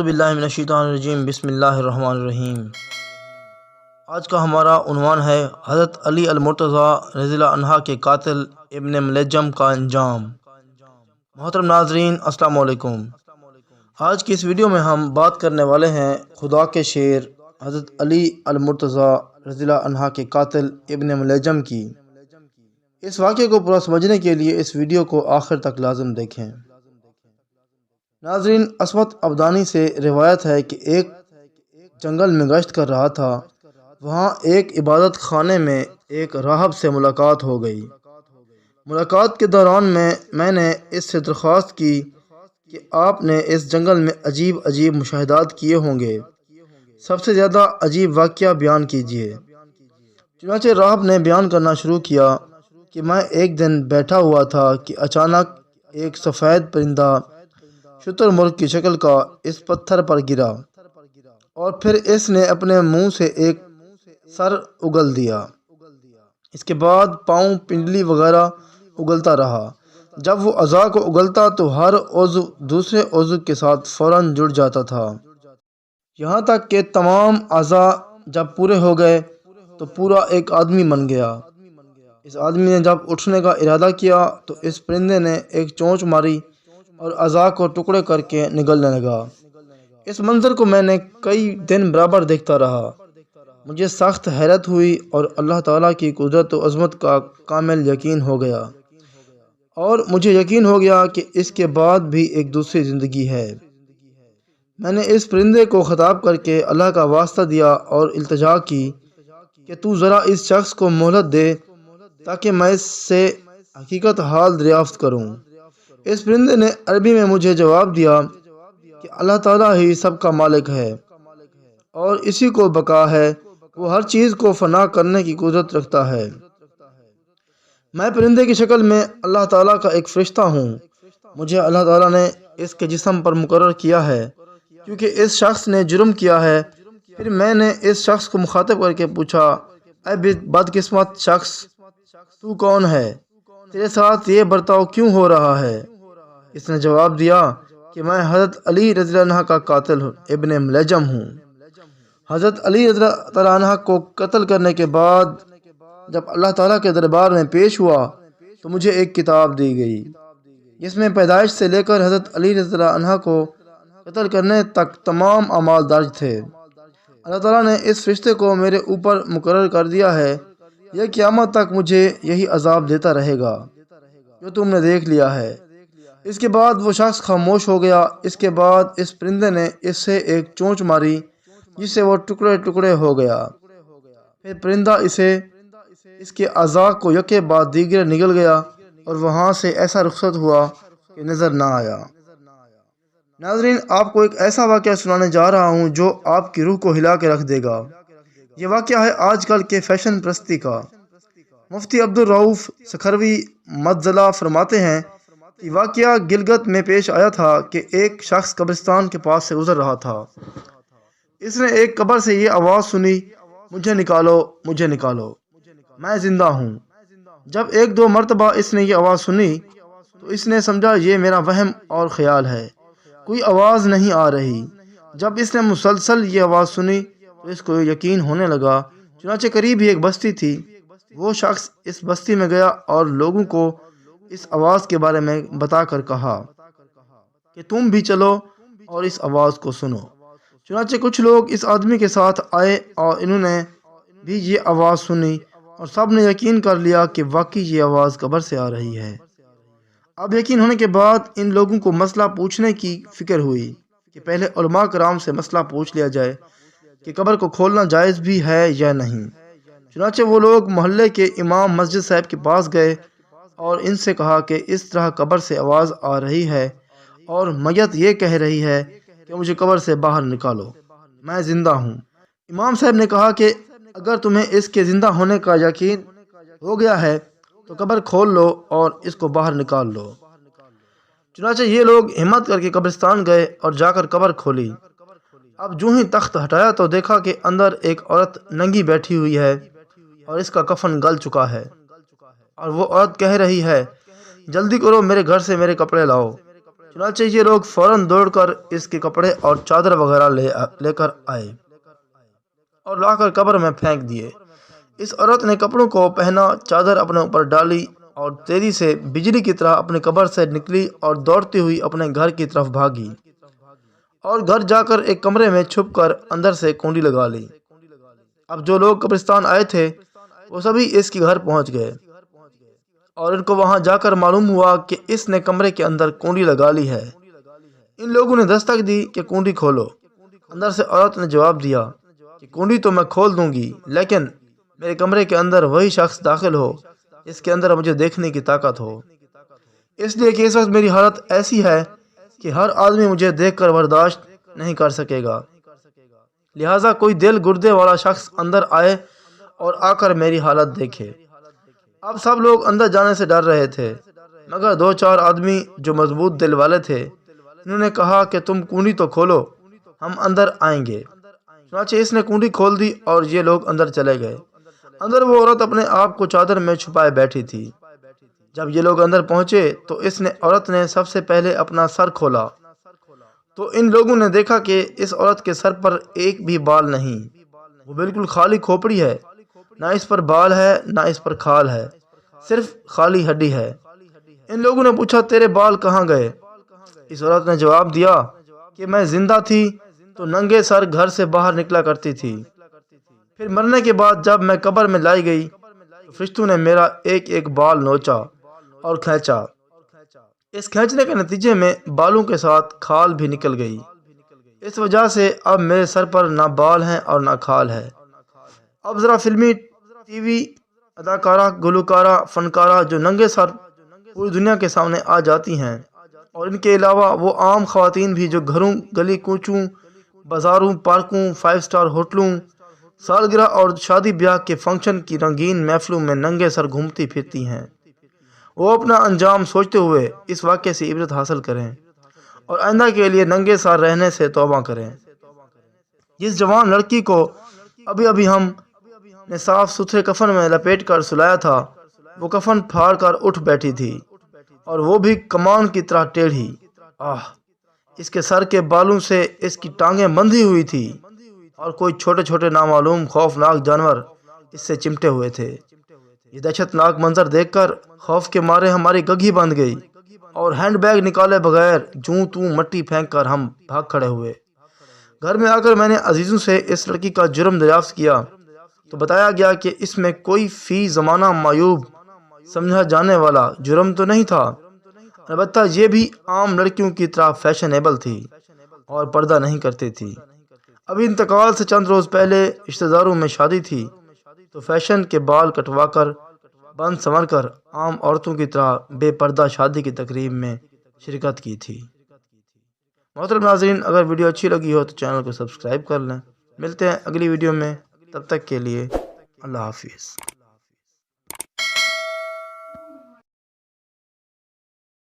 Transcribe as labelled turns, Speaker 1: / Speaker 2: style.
Speaker 1: باللہ من الشیطان الرجیم، بسم اللہ الرحمن الرحیم۔ آج کا ہمارا عنوان ہے حضرت علی المرتضیٰ رضی اللہ عنہ کے قاتل ابن ملجم کا انجام۔ محترم ناظرین، السلام علیکم۔ آج کی اس ویڈیو میں ہم بات کرنے والے ہیں خدا کے شیر حضرت علی المرتضیٰ رضی اللہ عنہ کے قاتل ابن ملجم کی۔ اس واقعے کو پورا سمجھنے کے لیے اس ویڈیو کو آخر تک لازم دیکھیں۔ ناظرین، عصمت ابدانی سے روایت ہے کہ ایک جنگل میں گشت کر رہا تھا، وہاں ایک عبادت خانے میں ایک راہب سے ملاقات ہو گئی۔ ملاقات کے دوران میں نے اس سے درخواست کی کہ آپ نے اس جنگل میں عجیب مشاہدات کیے ہوں گے، سب سے زیادہ عجیب واقعہ بیان کیجیے۔ چنانچہ راہب نے بیان کرنا شروع کیا کہ میں ایک دن بیٹھا ہوا تھا کہ اچانک ایک سفید پرندہ شتر مرغ کی شکل کا اس پتھر پر گرا اور پھر اس نے اپنے منہ سے ایک سر اگل دیا۔ اس کے بعد پاؤں، پنڈلی وغیرہ اگلتا رہا۔ جب وہ اعضاء کو اگلتا تو ہر عضو دوسرے عضو کے ساتھ فوراً جڑ جاتا تھا، یہاں تک کہ تمام اعضاء جب پورے ہو گئے تو پورا ایک آدمی بن گیا۔ اس آدمی نے جب اٹھنے کا ارادہ کیا تو اس پرندے نے ایک چونچ ماری اور اعضاء کو ٹکڑے کر کے نگلنے لگا۔ اس منظر کو میں نے کئی دن برابر دیکھتا رہا۔ مجھے سخت حیرت ہوئی اور اللہ تعالیٰ کی قدرت و عظمت کا کامل یقین ہو گیا، اور مجھے یقین ہو گیا کہ اس کے بعد بھی ایک دوسری زندگی ہے۔ میں نے اس پرندے کو خطاب کر کے اللہ کا واسطہ دیا اور التجا کی کہ تو ذرا اس شخص کو مہلت دے تاکہ میں اس سے حقیقت حال دریافت کروں۔ اس پرندے نے عربی میں مجھے جواب دیا کہ اللہ تعالیٰ ہی سب کا مالک ہے اور اسی کو بقا ہے، وہ ہر چیز کو فنا کرنے کی قدرت رکھتا ہے۔ میں پرندے کی شکل میں اللہ تعالیٰ کا ایک فرشتہ ہوں۔ مجھے اللہ تعالیٰ نے اس کے جسم پر مقرر کیا ہے کیونکہ اس شخص نے جرم کیا ہے۔ پھر میں نے اس شخص کو مخاطب کر کے پوچھا، اے بدقسمت شخص، تو کون ہے؟ تیرے ساتھ یہ برتاؤ کیوں ہو رہا ہے؟ اس نے جواب دیا کہ میں حضرت علی رضی اللہ عنہ کا قاتل ابن ملجم ہوں۔ حضرت علی رضی اللہ عنہ کو قتل کرنے کے بعد جب اللہ تعالیٰ کے دربار میں پیش ہوا تو مجھے ایک کتاب دی گئی جس میں پیدائش سے لے کر حضرت علی رضی اللہ عنہ کو قتل کرنے تک تمام اعمال درج تھے۔ اللہ تعالیٰ نے اس فرشتے کو میرے اوپر مقرر کر دیا ہے، یہ قیامت تک مجھے یہی عذاب دیتا رہے گا جو تم نے دیکھ لیا ہے۔ اس کے بعد وہ شخص خاموش ہو گیا۔ اس کے بعد اس پرندے نے اس سے ایک چونچ ماری جس سے وہ ٹکڑے ٹکڑے ہو گیا۔ پھر پرندہ اس کے اعضاء کو یکے بعد دیگر نگل گیا اور وہاں سے ایسا رخصت ہوا کہ نظر نہ آیا۔ ناظرین، آپ کو ایک ایسا واقعہ سنانے جا رہا ہوں جو آپ کی روح کو ہلا کے رکھ دے گا۔ یہ واقعہ ہے آج کل کے فیشن پرستی کا۔ مفتی عبدالرؤف سکھروی مدظلہ فرماتے ہیں کہ واقعہ گلگت میں پیش آیا تھا کہ ایک شخص قبرستان کے پاس سے گزر رہا تھا۔ اس نے ایک قبر سے یہ آواز سنی، مجھے نکالو، مجھے نکالو، میں زندہ ہوں۔ جب ایک دو مرتبہ اس نے یہ آواز سنی تو اس نے سمجھا یہ میرا وہم اور خیال ہے، کوئی آواز نہیں آ رہی۔ جب اس نے مسلسل یہ آواز سنی تو اس کو یقین ہونے لگا۔ چنانچہ قریب ہی ایک بستی تھی، وہ شخص اس بستی میں گیا اور لوگوں کو اس آواز کے بارے میں بتا کر کہا کہ تم بھی چلو اور اس آواز کو سنو۔ چنانچہ کچھ لوگ اس آدمی کے ساتھ آئے اور انہوں نے بھی یہ آواز سنی اور سب نے یقین کر لیا کہ واقعی یہ آواز قبر سے آ رہی ہے۔ اب یقین ہونے کے بعد ان لوگوں کو مسئلہ پوچھنے کی فکر ہوئی کہ پہلے علماء کرام سے مسئلہ پوچھ لیا جائے کہ قبر کو کھولنا جائز بھی ہے یا نہیں۔ چنانچہ وہ لوگ محلے کے امام مسجد صاحب کے پاس گئے اور ان سے کہا کہ اس طرح قبر سے آواز آ رہی ہے اور میت یہ کہہ رہی ہے کہ مجھے قبر سے باہر نکالو، میں زندہ ہوں۔ امام صاحب نے کہا کہ اگر تمہیں اس کے زندہ ہونے کا یقین ہو گیا ہے تو قبر کھول لو اور اس کو باہر نکال لو۔ چنانچہ یہ لوگ ہمت کر کے قبرستان گئے اور جا کر قبر کھولی۔ اب جو ہی تخت ہٹایا تو دیکھا کہ اندر ایک عورت ننگی بیٹھی ہوئی ہے اور اس کا کفن گل چکا ہے، اور وہ عورت کہہ رہی ہے، جلدی کرو، میرے گھر سے میرے کپڑے لاؤ۔ چنانچہ یہ لوگ فوراً دوڑ کر اس کے کپڑے اور چادر وغیرہ لے کر آئے اور لا کر قبر میں پھینک دیے۔ اس عورت نے کپڑوں کو پہنا، چادر اپنے اوپر ڈالی اور تیزی سے بجلی کی طرح اپنی قبر سے نکلی اور دوڑتی ہوئی اپنے گھر کی طرف بھاگی اور گھر جا کر ایک کمرے میں چھپ کر اندر سے کنڈی لگا لی۔ اب جو لوگ قبرستان آئے تھے وہ سبھی اس کے گھر پہنچ گئے اور ان کو وہاں جا کر معلوم ہوا کہ اس نے کمرے کے اندر کنڈی لگا لی ہے۔ ان لوگوں نے دستک دی کہ کنڈی کھولو۔ اندر سے عورت نے جواب دیا کہ کنڈی تو میں کھول دوں گی، لیکن میرے کمرے کے اندر وہی شخص داخل ہو اس کے اندر مجھے دیکھنے کی طاقت ہو، اس لیے کہ اس وقت میری حالت ایسی ہے کہ ہر آدمی مجھے دیکھ کر برداشت نہیں کر سکے گا، لہٰذا کوئی دل گردے والا شخص اندر آئے اور آ کر میری حالت دیکھے۔ اب سب لوگ اندر جانے سے ڈر رہے تھے مگر 2-4 آدمی جو مضبوط دل والے تھے، انہوں نے کہا کہ تم کنڈی تو کھولو، ہم اندر آئیں گے۔ چنانچہ اس نے کنڈی کھول دی اور یہ لوگ اندر چلے گئے۔ اندر وہ عورت اپنے آپ کو چادر میں چھپائے بیٹھی تھی۔ جب یہ لوگ اندر پہنچے تو عورت نے سب سے پہلے اپنا سر کھولا تو ان لوگوں نے دیکھا کہ اس عورت کے سر پر ایک بھی بال نہیں، وہ بالکل خالی کھوپڑی ہے، نہ اس پر بال ہے نہ اس پر کھال ہے، صرف خالی ہڈی ہے۔ ان لوگوں نے پوچھا تیرے بال کہاں گئے؟ اس عورت نے جواب دیا کہ میں زندہ تھی تو ننگے سر گھر سے باہر نکلا کرتی تھی، پھر مرنے کے بعد جب میں قبر میں لائی گئی تو فرشتوں نے میرا ایک ایک بال نوچا اور کھینچا، اس کھینچنے کے نتیجے میں بالوں کے ساتھ کھال بھی نکل گئی، اس وجہ سے اب میرے سر پر نہ بال ہیں اور نہ کھال ہے۔ اب ذرا فلمی ٹی وی اداکارہ، گلوکارہ، فنکارہ جو ننگے سر پوری دنیا کے سامنے آ جاتی ہیں، اور ان کے علاوہ وہ عام خواتین بھی جو گھروں، گلی کوچوں، بازاروں، پارکوں، 5 اسٹار ہوٹلوں، سالگرہ اور شادی بیاہ کے فنکشن کی رنگین محفلوں میں ننگے سر گھومتی پھرتی ہیں، وہ اپنا انجام سوچتے ہوئے اس واقعے سے عبرت حاصل کریں اور آئندہ کے لیے ننگے سر رہنے سے توبہ کریں۔ جس جوان لڑکی کو ابھی ہم نے صاف ستھرے کفن میں لپیٹ کر سلایا تھا، وہ کفن پھاڑ کر اٹھ بیٹھی تھی اور وہ بھی کمان کی طرح ٹیڑھی۔ اس کے سر کے بالوں سے اس کی ٹانگیں بندھی ہوئی تھی اور کوئی چھوٹے چھوٹے نامعلوم خوفناک جانور اس سے چمٹے ہوئے تھے۔ یہ دہشت ناک منظر دیکھ کر خوف کے مارے ہماری گگھی بند گئی اور ہینڈ بیگ نکالے بغیر جوں توں مٹی پھینک کر ہم بھاگ کھڑے ہوئے۔ گھر میں آ کر میں نے عزیزوں سے اس لڑکی کا جرم دریافت کیا تو بتایا گیا کہ اس میں کوئی فی زمانہ معیوب سمجھا جانے والا جرم تو نہیں تھا، البتہ یہ بھی عام لڑکیوں کی طرح فیشنیبل تھی اور پردہ نہیں کرتی تھی۔ ابھی انتقال سے چند روز پہلے رشتہ داروں میں شادی تھی تو فیشن کے بال کٹوا کر بند سنور کر عام عورتوں کی طرح بے پردہ شادی کی تقریب میں شرکت کی تھی۔ محترم ناظرین، اگر ویڈیو اچھی لگی ہو تو چینل کو سبسکرائب کر لیں۔ ملتے ہیں اگلی ویڈیو میں، تب تک کے لیے اللہ حافظ۔